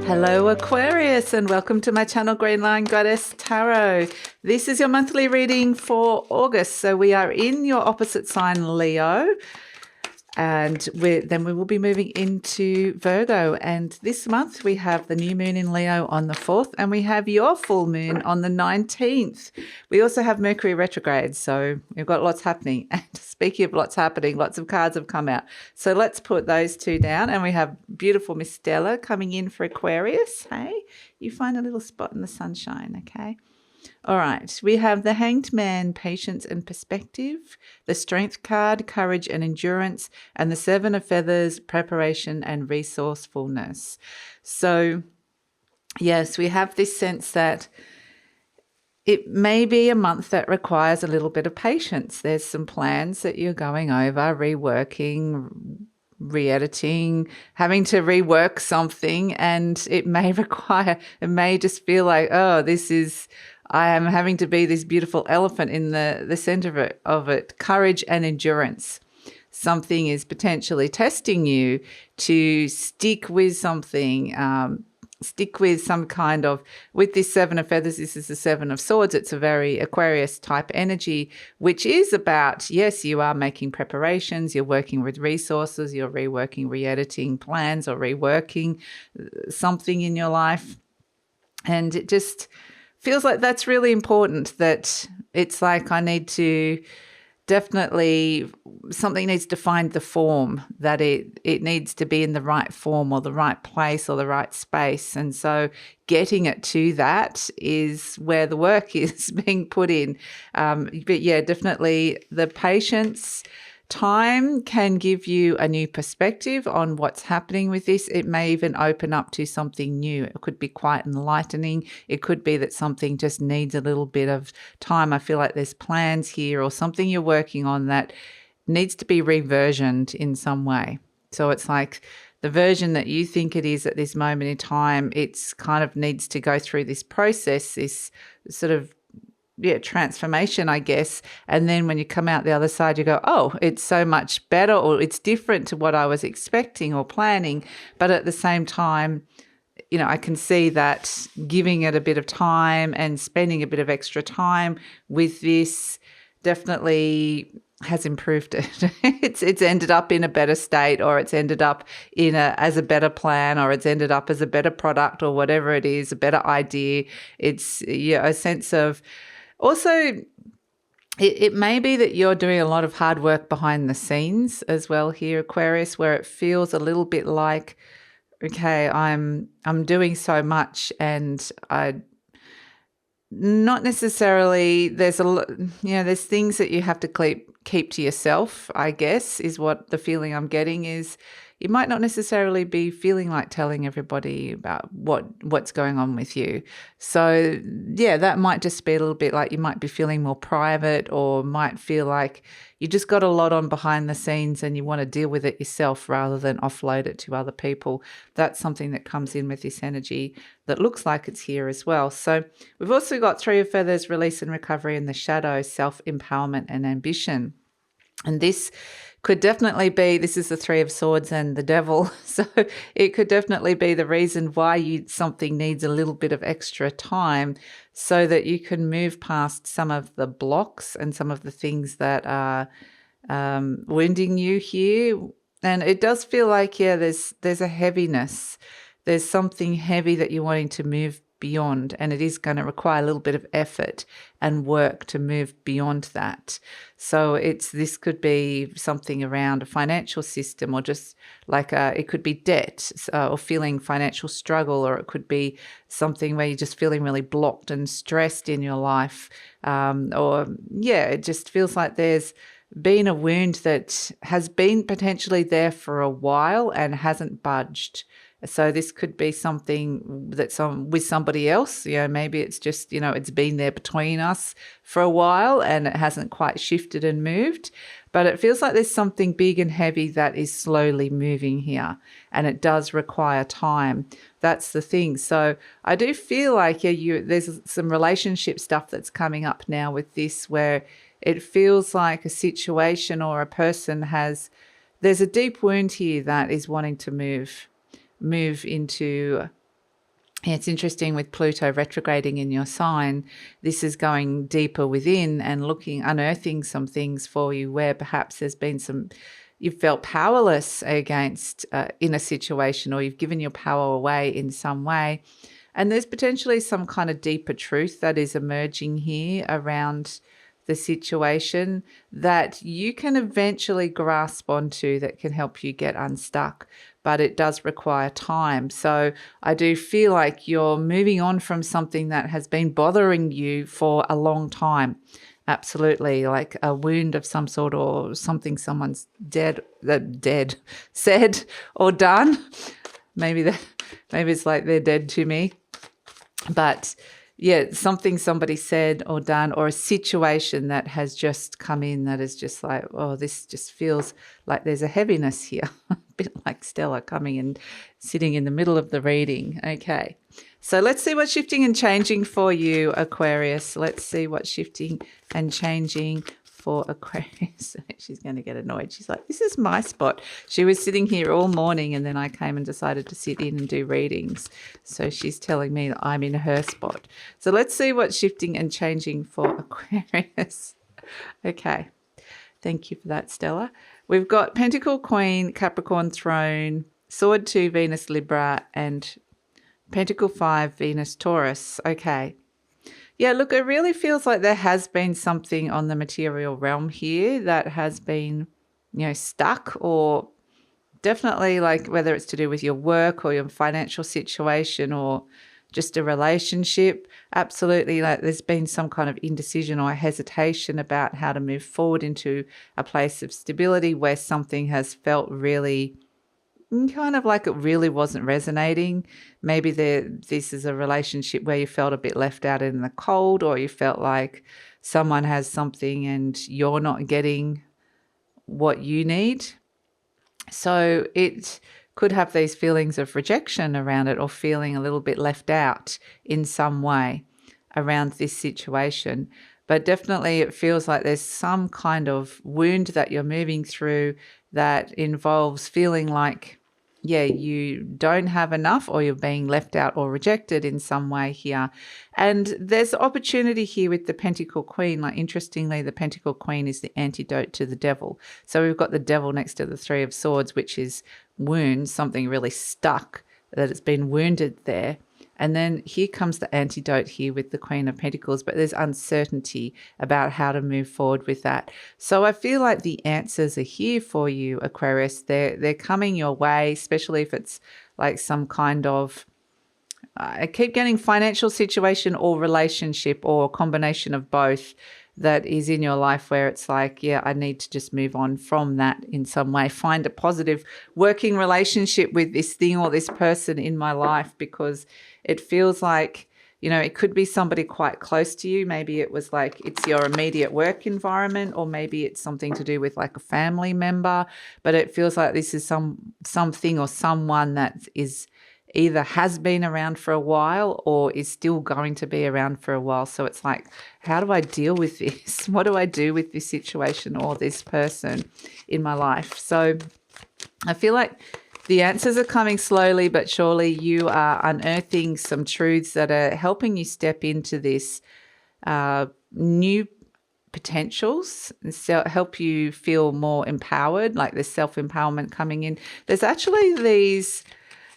Hello Aquarius, and welcome to my channel GreenLion Goddess Tarot. This is your monthly reading for August. So we are in your opposite sign Leo, and then we will be moving into Virgo. And this month we have the new moon in Leo on the 4th, and we have your full moon on the 19th. We also have Mercury retrograde, so we've got lots happening. And speaking of lots happening, lots of cards have come out. So let's put those two down, and we have beautiful Miss Stella coming in for Aquarius. Hey, you find a little spot in the sunshine, okay? All right, we have the Hanged Man, patience and perspective, the Strength card, courage and endurance, and the Seven of Feathers, preparation and resourcefulness. So, yes, we have this sense that it may be a month that requires a little bit of patience. There's some plans that you're going over, reworking, re-editing, having to rework something, and it may just feel like, oh, I am having to be this beautiful elephant in the center of it. Courage and endurance. Something is potentially testing you to stick with something, stick with some kind of, with this Seven of Feathers, this is the Seven of Swords. It's a very Aquarius type energy, which is about, yes, you are making preparations, you're working with resources, you're reworking, re-editing plans or reworking something in your life. And it just feels like that's really important, that it's like I need to definitely, something needs to find the form, that it needs to be in the right form or the right place or the right space. And so getting it to that is where the work is being put in. But yeah, definitely the patience. Time can give you a new perspective on what's happening with this. It may even open up to something new. It could be quite enlightening. It could be that something just needs a little bit of time. I feel like there's plans here or something you're working on that needs to be reversioned in some way. So it's like the version that you think it is at this moment in time, it's kind of needs to go through this process, this sort of transformation, I guess. And then when you come out the other side, you go, oh, it's so much better, or it's different to what I was expecting or planning. But at the same time, I can see that giving it a bit of time and spending a bit of extra time with this definitely has improved it. It's ended up in a better state, or it's ended up as a better plan, or it's ended up as a better product, or whatever it is, a better idea. It's a sense of, also, it may be that you're doing a lot of hard work behind the scenes as well here, Aquarius, where it feels a little bit like, okay, I'm doing so much, and I not necessarily, there's there's things that you have to keep to yourself, I guess, is what the feeling I'm getting is. You might not necessarily be feeling like telling everybody about what's going on with you. So, yeah, that might just be a little bit like you might be feeling more private, or might feel like you just got a lot on behind the scenes and you want to deal with it yourself rather than offload it to other people. That's something that comes in with this energy that looks like it's here as well. So we've also got Three of Feathers, release and recovery in the shadow, self-empowerment and ambition. And this could definitely be, this is the Three of Swords and the Devil, so it could definitely be the reason why something needs a little bit of extra time, so that you can move past some of the blocks and some of the things that are wounding you here. And it does feel like, there's a heaviness. There's something heavy that you're wanting to move beyond, and it is going to require a little bit of effort and work to move beyond that. So this could be something around a financial system, or just like it could be debt, or feeling financial struggle, or it could be something where you're just feeling really blocked and stressed in your life, it just feels like there's been a wound that has been potentially there for a while and hasn't budged. So this could be something that's with somebody else. Maybe it's just, it's been there between us for a while and it hasn't quite shifted and moved. But it feels like there's something big and heavy that is slowly moving here, and it does require time. That's the thing. So I do feel like there's some relationship stuff that's coming up now with this, where it feels like a situation or a person there's a deep wound here that is wanting to move into It's interesting with Pluto retrograding in your sign, this is going deeper within and unearthing some things for you where perhaps there's been you've felt powerless against in a situation, or you've given your power away in some way. And there's potentially some kind of deeper truth that is emerging here around the situation that you can eventually grasp onto that can help you get unstuck, but it does require time. So I do feel like you're moving on from something that has been bothering you for a long time. Absolutely, like a wound of some sort or something someone's said or done. Maybe it's like they're dead to me. But yeah, something somebody said or done, or a situation that has just come in that is just like, oh, this just feels like there's a heaviness here. A bit like Stella coming and sitting in the middle of the reading. Okay, so let's see what's shifting and changing for you, Aquarius. Let's see what's shifting and changing for Aquarius. She's going to get annoyed. She's like, this is my spot. She was sitting here all morning and then I came and decided to sit in and do readings. So she's telling me that I'm in her spot. So let's see what's shifting and changing for Aquarius. Okay. Thank you for that, Stella. We've got Pentacle Queen, Capricorn Throne, Sword 2, Venus Libra, and Pentacle 5, Venus Taurus. Okay. Yeah, look, it really feels like there has been something on the material realm here that has been, stuck, or definitely like whether it's to do with your work or your financial situation or just a relationship. Absolutely, like there's been some kind of indecision or hesitation about how to move forward into a place of stability where something has felt really kind of like it really wasn't resonating. Maybe this is a relationship where you felt a bit left out in the cold, or you felt like someone has something and you're not getting what you need. So it could have these feelings of rejection around it, or feeling a little bit left out in some way around this situation. But definitely it feels like there's some kind of wound that you're moving through that involves feeling like, you don't have enough, or you're being left out or rejected in some way here. And there's opportunity here with the Pentacle Queen. Like, interestingly, the Pentacle Queen is the antidote to the Devil. So we've got the Devil next to the Three of Swords, which is wound, something really stuck, that it's been wounded there. And then here comes the antidote here with the Queen of Pentacles, but there's uncertainty about how to move forward with that. So I feel like the answers are here for you, Aquarius. They're coming your way, especially if it's like some kind of, I keep getting financial situation or relationship, or a combination of both, that is in your life where it's like, I need to just move on from that in some way, find a positive working relationship with this thing or this person in my life, because it feels like, it could be somebody quite close to you. Maybe it was like it's your immediate work environment, or maybe it's something to do with like a family member, but it feels like this is something or someone that is either has been around for a while or is still going to be around for a while. So it's like, how do I deal with this? What do I do with this situation or this person in my life? So I feel like the answers are coming slowly but surely. You are unearthing some truths that are helping you step into this new potentials and help you feel more empowered, like there's self-empowerment coming in. There's actually these...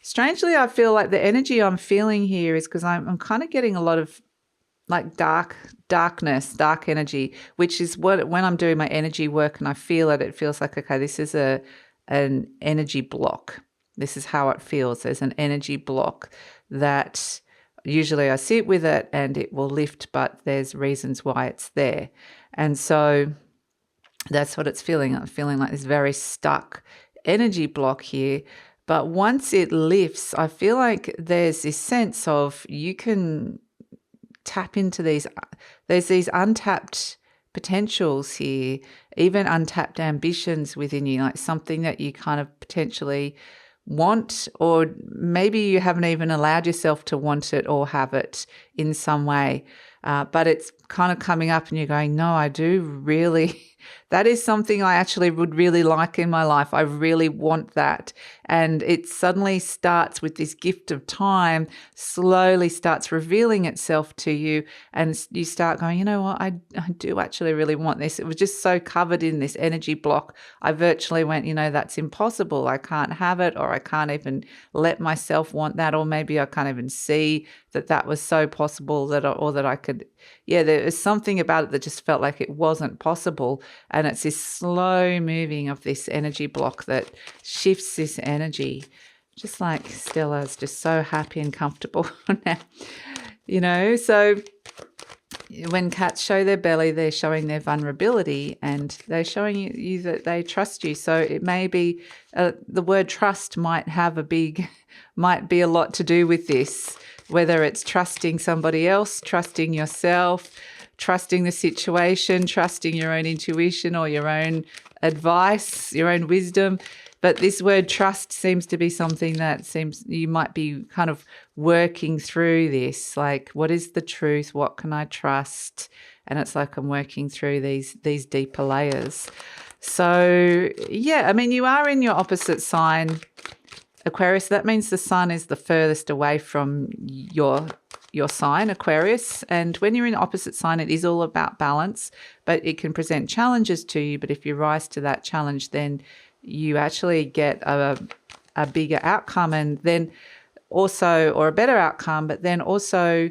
Strangely, I feel like the energy I'm feeling here is because I'm kind of getting a lot of like darkness, dark energy, which is when I'm doing my energy work and I feel it feels like, okay, this is an energy block. This is how it feels. There's an energy block that usually I sit with it and it will lift, but there's reasons why it's there. And so that's what it's feeling. I'm feeling like this very stuck energy block here. But once it lifts, I feel like there's this sense of you can tap into there's these untapped potentials here, even untapped ambitions within you, like something that you kind of potentially want, or maybe you haven't even allowed yourself to want it or have it in some way. But it's kind of coming up and you're going, no, I do really, that is something I actually would really like in my life. I really want that. And it suddenly starts with this gift of time, slowly starts revealing itself to you. And you start going, you know what, I do actually really want this. It was just so covered in this energy block. I virtually went, you know, that's impossible. I can't have it, or I can't even let myself want that. Or maybe I can't even see that was so possible that I could, there was something about it that just felt like it wasn't possible. And it's this slow moving of this energy block that shifts this energy, just like Stella's just so happy and comfortable now, you know. So when cats show their belly, they're showing their vulnerability, and they're showing you that they trust you. So it may be the word trust might be a lot to do with this, whether it's trusting somebody else, trusting yourself, trusting the situation, trusting your own intuition or your own advice, your own wisdom. But this word trust seems to be something that seems you might be kind of working through this. Like, what is the truth? What can I trust? And it's like I'm working through these deeper layers. So, yeah, I mean, you are in your opposite sign, Aquarius. That means the sun is the furthest away from your sign, Aquarius. And when you're in opposite sign, it is all about balance, but it can present challenges to you. But if you rise to that challenge, then you actually get a bigger outcome, and then also, or a better outcome, but then also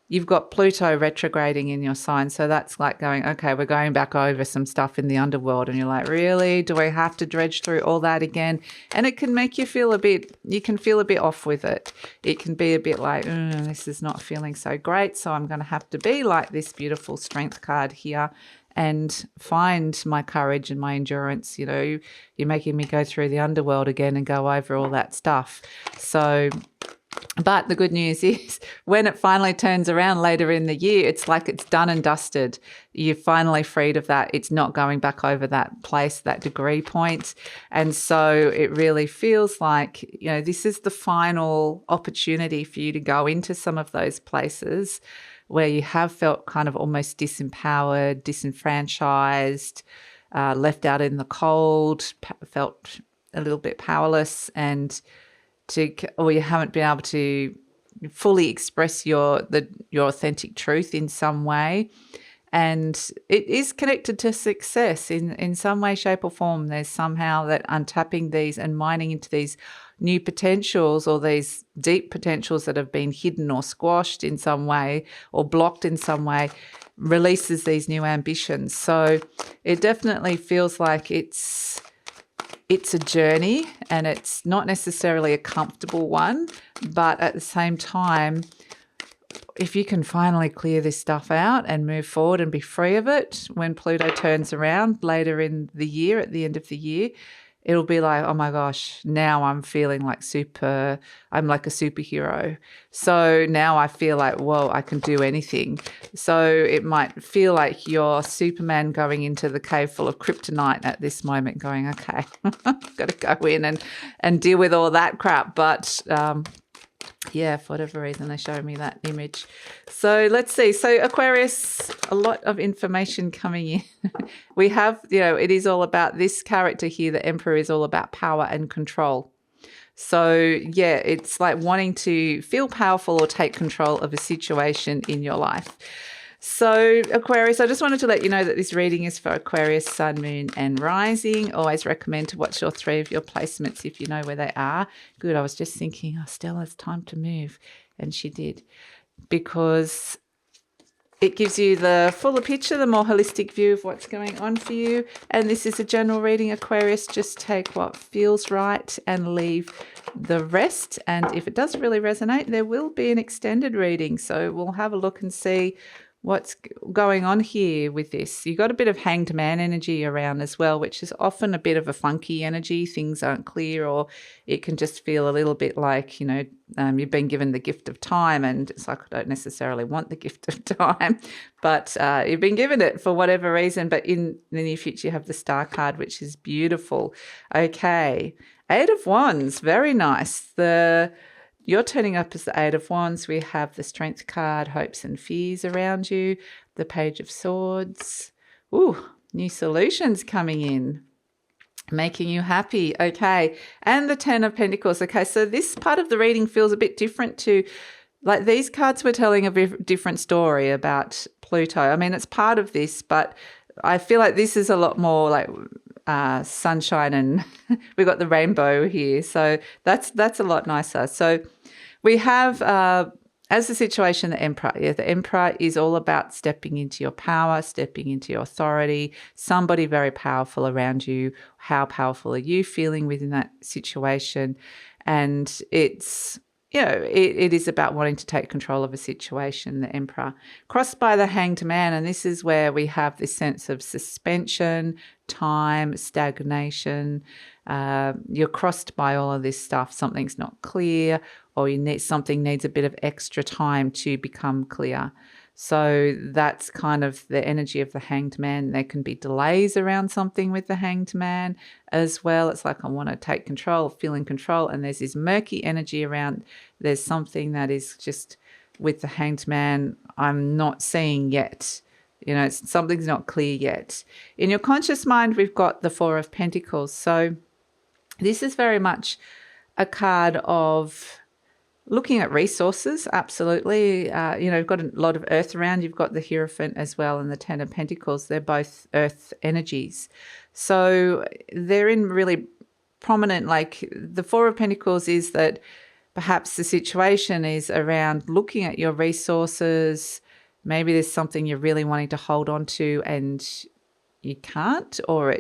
you've got Pluto retrograding in your sign. So that's like going, okay, we're going back over some stuff in the underworld. And you're like, really? Do I have to dredge through all that again? And it can make you feel you can feel a bit off with it. It can be a bit like, this is not feeling so great. So I'm going to have to be like this beautiful strength card here and find my courage and my endurance. You know, you're making me go through the underworld again and go over all that stuff. So, but the good news is when it finally turns around later in the year, it's like it's done and dusted. You're finally freed of that. It's not going back over that place, that degree point. And so it really feels like, you know, this is the final opportunity for you to go into some of those places where you have felt kind of almost disempowered, disenfranchised, left out in the cold, felt a little bit powerless, or you haven't been able to fully express your authentic truth in some way. And it is connected to success in some way, shape or form. There's somehow that untapping these and mining into these new potentials, or these deep potentials that have been hidden or squashed in some way or blocked in some way, releases these new ambitions. So it definitely feels like it's a journey, and it's not necessarily a comfortable one, but at the same time, if you can finally clear this stuff out and move forward and be free of it, when Pluto turns around later in the year, at the end of the year, it'll be like, oh my gosh, now I'm feeling like I'm like a superhero. So now I feel like, whoa, I can do anything. So it might feel like you're Superman going into the cave full of kryptonite at this moment, going, okay, I've got to go in and deal with all that crap. But yeah, for whatever reason, they showed me that image. So let's see. So Aquarius, a lot of information coming in. We have, it is all about this character here. The Emperor is all about power and control. So yeah, it's like wanting to feel powerful or take control of a situation in your life. So Aquarius, I just wanted to let you know that this reading is for Aquarius, Sun, Moon and Rising. Always recommend to watch all three of your placements if you know where they are. Good, I was just thinking, Stella, it's time to move. And she did, because it gives you the fuller picture, the more holistic view of what's going on for you. And this is a general reading, Aquarius. Just take what feels right and leave the rest. And if it does really resonate, there will be an extended reading. So we'll have a look and see what's going on here with this. You got a bit of hanged man energy around as well, which is often a bit of a funky energy. Things aren't clear, or it can just feel a little bit like, you've been given the gift of time, and it's like, I don't necessarily want the gift of time, but you've been given it for whatever reason. But in the near future, you have the Star card, which is beautiful. Okay, Eight of Wands, very nice. The You're turning up as the Eight of Wands. We have the Strength card, hopes and fears around you, the Page of Swords. Ooh, new solutions coming in, making you happy. Okay. And the Ten of Pentacles. Okay. So this part of the reading feels a bit different to, like, these cards were telling a different story about Pluto. I mean, it's part of this, but I feel like this is a lot more like sunshine, and we've got the rainbow here. So that's a lot nicer. So we have, as the situation, the Emperor. Yeah, the Emperor is all about stepping into your power, stepping into your authority, somebody very powerful around you. How powerful are you feeling within that situation? And it's, it is about wanting to take control of a situation, the Emperor. Crossed by the Hanged Man, and this is where we have this sense of suspension, time, stagnation. You're crossed by all of this stuff. Something's not clear, or something needs a bit of extra time to become clear. So that's kind of the energy of the Hanged Man. There can be delays around something with the Hanged Man as well. It's like, I want to take control, feel in control. And there's this murky energy around. There's something that is just with the Hanged Man, I'm not seeing yet. Something's not clear yet. In your conscious mind, we've got the Four of Pentacles. So this is very much a card of looking at resources, absolutely. You've got a lot of earth around. You've got the Hierophant as well and the Ten of Pentacles. They're both earth energies. So they're in really prominent, like the Four of Pentacles is that perhaps the situation is around looking at your resources. Maybe there's something you're really wanting to hold on to and you can't, or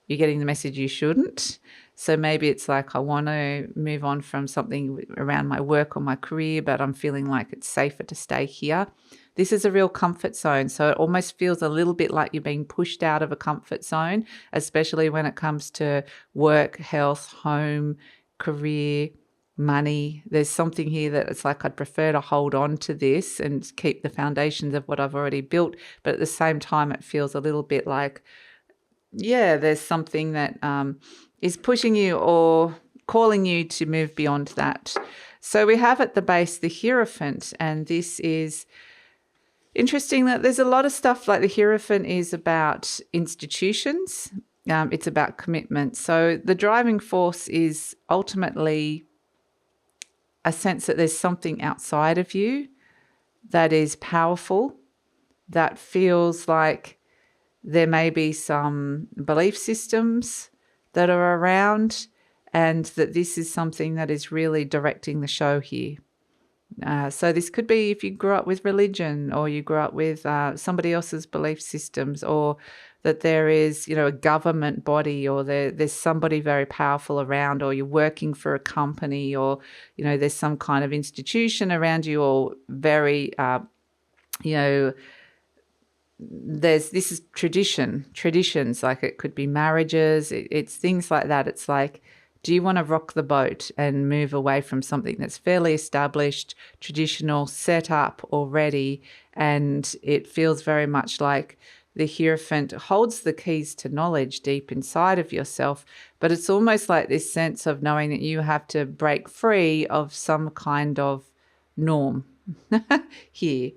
you're getting the message you shouldn't. So maybe it's like, I want to move on from something around my work or my career, but I'm feeling like it's safer to stay here. This is a real comfort zone. So it almost feels a little bit like you're being pushed out of a comfort zone, especially when it comes to work, health, home, career, money. There's something here that it's like, I'd prefer to hold on to this and keep the foundations of what I've already built. But at the same time, it feels a little bit like, there's something that is pushing you or calling you to move beyond that. So we have at the base the Hierophant, and this is interesting that there's a lot of stuff, like the Hierophant is about institutions. It's about commitment. So the driving force is ultimately a sense that there's something outside of you that is powerful, that feels like there may be some belief systems that are around, and that this is something that is really directing the show here. So this could be if you grew up with religion, or you grew up with somebody else's belief systems, or that there is, a government body, or there's somebody very powerful around, or you're working for a company, or, there's some kind of institution around you, or very, this is traditions, like it could be marriages, it's things like that. It's like, do you want to rock the boat and move away from something that's fairly established, traditional, set up already? And it feels very much like the Hierophant holds the keys to knowledge deep inside of yourself, but it's almost like this sense of knowing that you have to break free of some kind of norm here.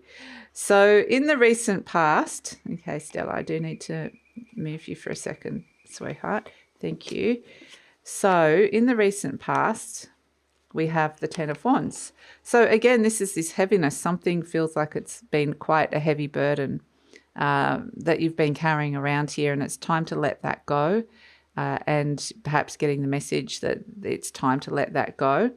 So in the recent past, okay, Stella, I do need to move you for a second, sweetheart. Thank you. So in the recent past, we have the Ten of Wands. So again, this is this heaviness. Something feels like it's been quite a heavy burden that you've been carrying around here, and it's time to let that go, and perhaps getting the message that it's time to let that go.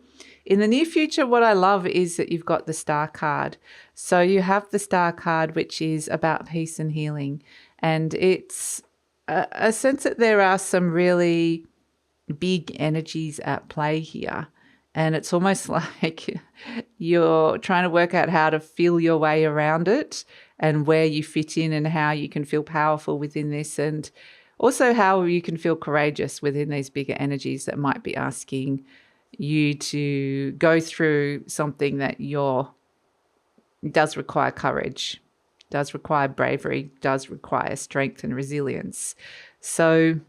In the near future, what I love is that you've got the Star card. So you have the Star card, which is about peace and healing. And it's a sense that there are some really big energies at play here. And it's almost like you're trying to work out how to feel your way around it, and where you fit in, and how you can feel powerful within this, and also how you can feel courageous within these bigger energies that might be asking you to go through something that does require courage, does require bravery, does require strength and resilience. So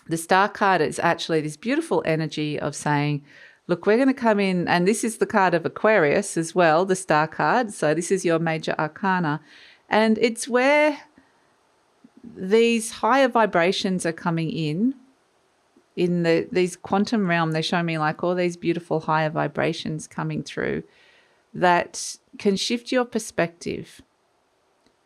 the Star card is actually this beautiful energy of saying, Look, we're going to come in, and this is the card of Aquarius as well, the star card. So this is your major arcana. And it's where these higher vibrations are coming in these quantum realm. They show me like all these beautiful higher vibrations coming through that can shift your perspective.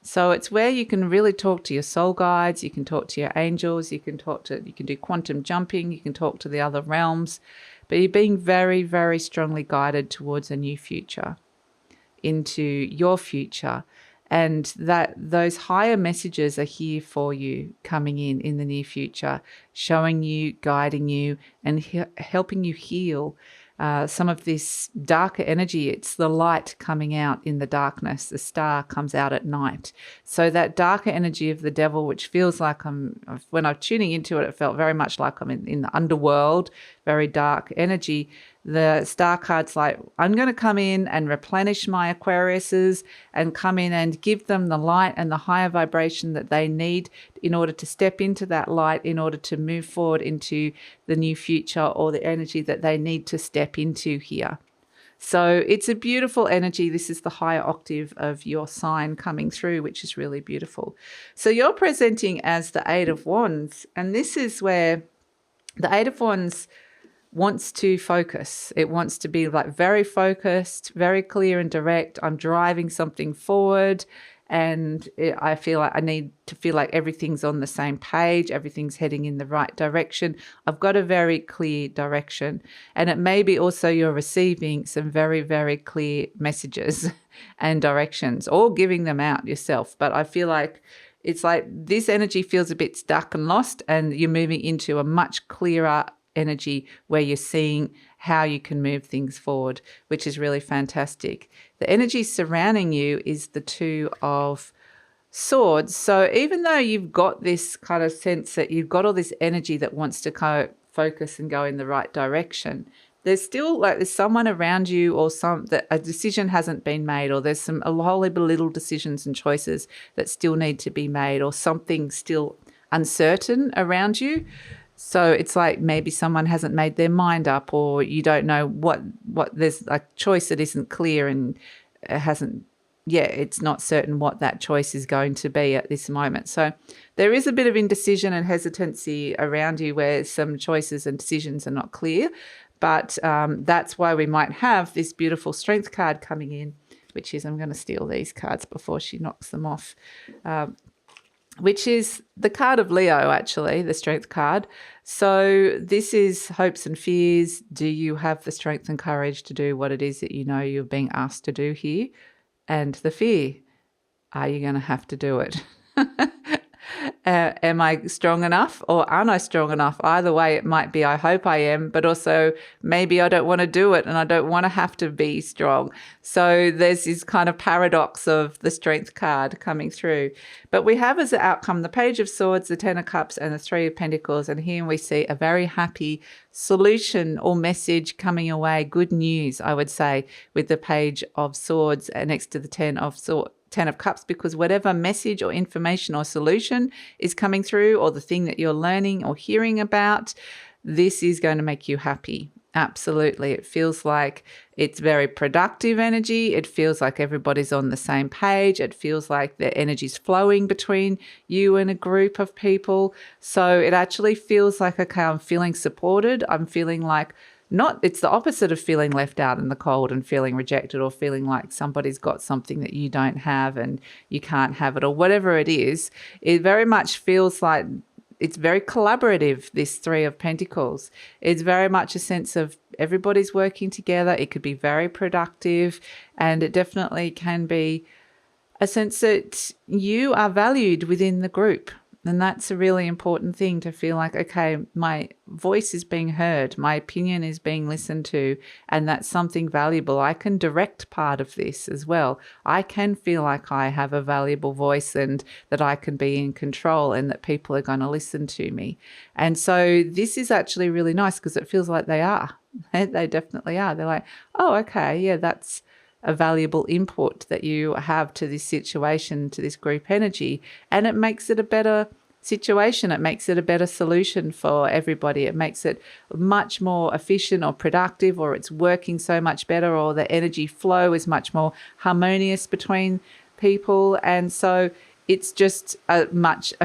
So it's where you can really talk to your soul guides, you can talk to your angels, you can do quantum jumping, you can talk to the other realms, but you're being very, very strongly guided towards a new future, into your future. And that those higher messages are here for you, coming in the near future, showing you, guiding you, and helping you heal some of this darker energy. It's the light coming out in the darkness. The star comes out at night. So that darker energy of the devil, which feels like when I'm tuning into it, it felt very much like I'm in the underworld, very dark energy. The star card's like, I'm going to come in and replenish my Aquariuses and come in and give them the light and the higher vibration that they need in order to step into that light, in order to move forward into the new future or the energy that they need to step into here. So it's a beautiful energy. This is the higher octave of your sign coming through, which is really beautiful. So you're presenting as the Eight of Wands, and this is where the Eight of Wands wants to focus. It wants to be like very focused, very clear and direct. I'm driving something forward, and I feel like I need to feel like everything's on the same page, everything's heading in the right direction. I've got a very clear direction, and it may be also you're receiving some very, very clear messages and directions, or giving them out yourself. But I feel like it's like this energy feels a bit stuck and lost, and you're moving into a much clearer energy where you're seeing how you can move things forward, which is really fantastic. The energy surrounding you is the Two of Swords. So even though you've got this kind of sense that you've got all this energy that wants to kind of focus and go in the right direction, there's still like there's someone around you, or that a decision hasn't been made, or there's a whole heap of little decisions and choices that still need to be made, or something still uncertain around you. So it's like maybe someone hasn't made their mind up, or you don't know what there's a choice that isn't clear, and it's not certain what that choice is going to be at this moment. So there is a bit of indecision and hesitancy around you where some choices and decisions are not clear. But that's why we might have this beautiful Strength card coming in, which is, I'm going to steal these cards before she knocks them off, which is the card of Leo, actually, the Strength card. So this is hopes and fears. Do you have the strength and courage to do what it is that you know you're being asked to do here? And the fear, are you going to have to do it? Am I strong enough, or aren't I strong enough? Either way, it might be I hope I am, but also maybe I don't want to do it and I don't want to have to be strong. So there's this kind of paradox of the Strength card coming through. But we have as an outcome the Page of Swords, the Ten of Cups, and the Three of Pentacles. And here we see a very happy solution or message coming away, good news, I would say, with the Page of Swords next to the Ten of Cups, because whatever message or information or solution is coming through, or the thing that you're learning or hearing about, this is going to make you happy. Absolutely. It feels like it's very productive energy. It feels like everybody's on the same page. It feels like the energy's flowing between you and a group of people. So it actually feels like, okay, I'm feeling supported. I'm feeling like it's the opposite of feeling left out in the cold and feeling rejected, or feeling like somebody's got something that you don't have and you can't have it, or whatever it is. It very much feels like it's very collaborative, this Three of Pentacles. It's very much a sense of everybody's working together. It could be very productive, and it definitely can be a sense that you are valued within the group. And that's a really important thing, to feel like, okay, my voice is being heard, my opinion is being listened to, and that's something valuable. I can direct part of this as well. I can feel like I have a valuable voice, and that I can be in control, and that people are going to listen to me. And so this is actually really nice, because it feels like they are. They definitely are. They're like, oh, okay, yeah, that's a valuable input that you have to this situation, to this group energy, and it makes it a better situation. It makes it a better solution for everybody. It makes it much more efficient or productive, or it's working so much better, or the energy flow is much more harmonious between people. And so it's just a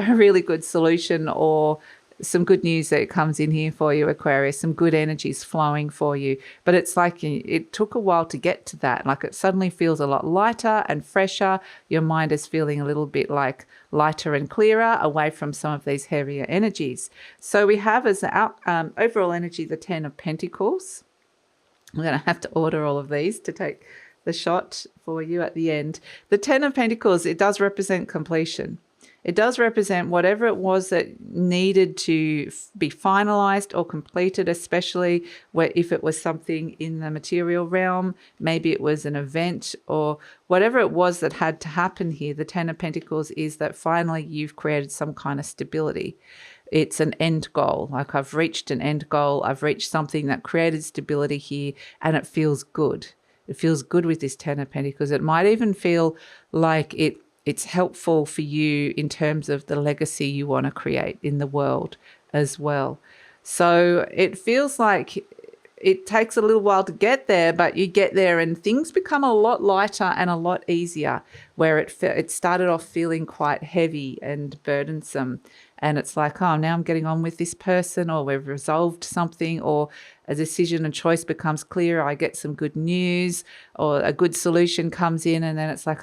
really good solution, or some good news that comes in here for you, Aquarius, some good energies flowing for you. But it's like it took a while to get to that. Like it suddenly feels a lot lighter and fresher. Your mind is feeling a little bit like lighter and clearer, away from some of these heavier energies. So we have as overall energy the Ten of Pentacles. I'm going to have to order all of these to take the shot for you at the end. The Ten of Pentacles, it does represent completion. It does represent whatever it was that needed to be finalized or completed, especially if it was something in the material realm. Maybe it was an event or whatever it was that had to happen here. The Ten of Pentacles is that finally you've created some kind of stability. It's an end goal. Like I've reached an end goal. I've reached something that created stability here, and it feels good. It feels good with this Ten of Pentacles. It might even feel like it's helpful for you in terms of the legacy you want to create in the world as well. So it feels like it takes a little while to get there, but you get there and things become a lot lighter and a lot easier, where it started off feeling quite heavy and burdensome. And it's like, oh, now I'm getting on with this person, or we've resolved something, or a decision and choice becomes clear. I get some good news, or a good solution comes in, and then it's like,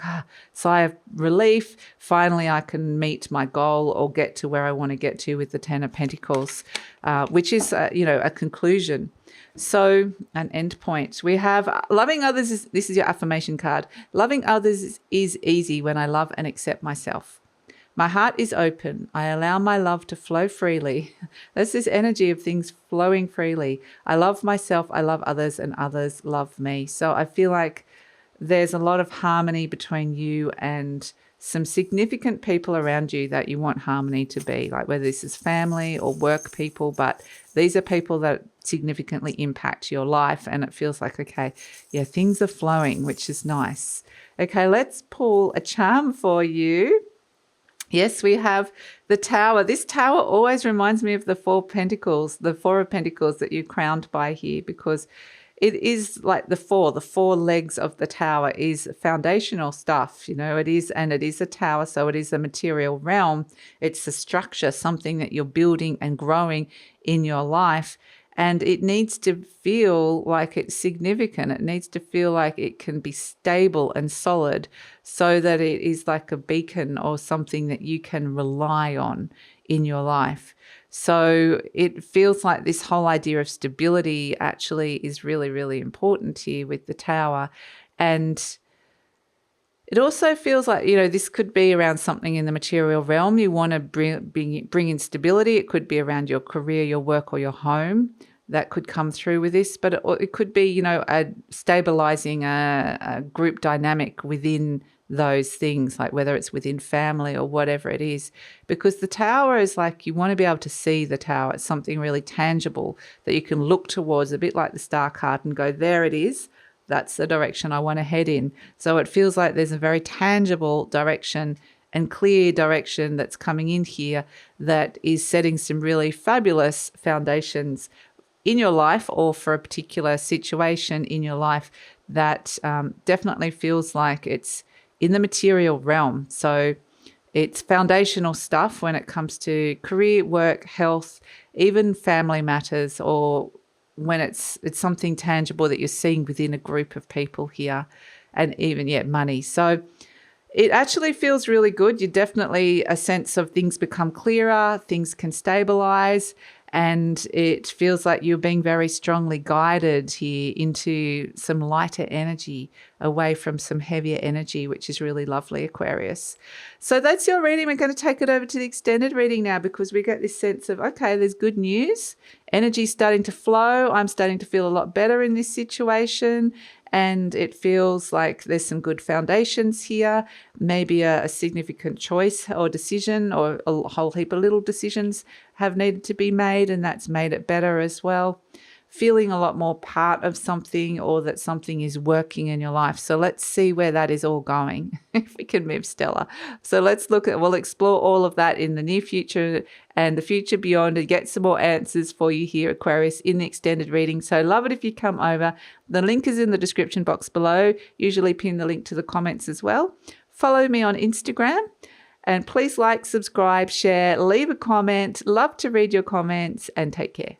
sigh of relief. Finally, I can meet my goal or get to where I want to get to with the Ten of Pentacles, which is, a conclusion. So an end point. We have loving others. This is your affirmation card. Loving others is easy when I love and accept myself. My heart is open. I allow my love to flow freely. That's this energy of things flowing freely. I love myself, I love others, and others love me. So I feel like there's a lot of harmony between you and some significant people around you that you want harmony to be, like whether this is family or work people, but these are people that significantly impact your life, and it feels like, okay, yeah, things are flowing, which is nice. Okay, let's pull a charm for you. Yes, we have the Tower. This Tower always reminds me of the Four of Pentacles that you're crowned by here, because it is like the four legs of the Tower is foundational stuff. It is a tower, so it is a material realm. It's a structure, something that you're building and growing in your life. And it needs to feel like it's significant. It needs to feel like it can be stable and solid, so that it is like a beacon or something that you can rely on in your life. So it feels like this whole idea of stability actually is really, really important here with the Tower. And it also feels like, this could be around something in the material realm. You want to bring in stability. It could be around your career, your work, or your home. That could come through with this, but it could be, stabilizing a group dynamic within those things, like whether it's within family or whatever it is, because the Tower is like, you want to be able to see the Tower. It's something really tangible that you can look towards, a bit like the Star card, and go, there it is. That's the direction I want to head in. So it feels like there's a very tangible direction and clear direction that's coming in here that is setting some really fabulous foundations in your life, or for a particular situation in your life that definitely feels like it's in the material realm. So it's foundational stuff when it comes to career, work, health, even family matters, or when it's something tangible that you're seeing within a group of people here, and even, money. So it actually feels really good. You definitely, a sense of things become clearer, things can stabilize, and it feels like you're being very strongly guided here into some lighter energy, away from some heavier energy, which is really lovely, Aquarius. So that's your reading. We're going to take it over to the extended reading now, because we get this sense of, okay, there's good news. Energy's starting to flow. I'm starting to feel a lot better in this situation. And it feels like there's some good foundations here, maybe a significant choice or decision, or a whole heap of little decisions have needed to be made, and that's made it better as well. feeling a lot more part of something, or that something is working in your life. So let's see where that is all going, if we can move Stella. So we'll explore all of that in the near future and the future beyond, and get some more answers for you here, Aquarius, in the extended reading. So love it if you come over. The link is in the description box below. Usually pin the link to the comments as well. Follow me on Instagram. And please like, subscribe, share, leave a comment. Love to read your comments, and take care.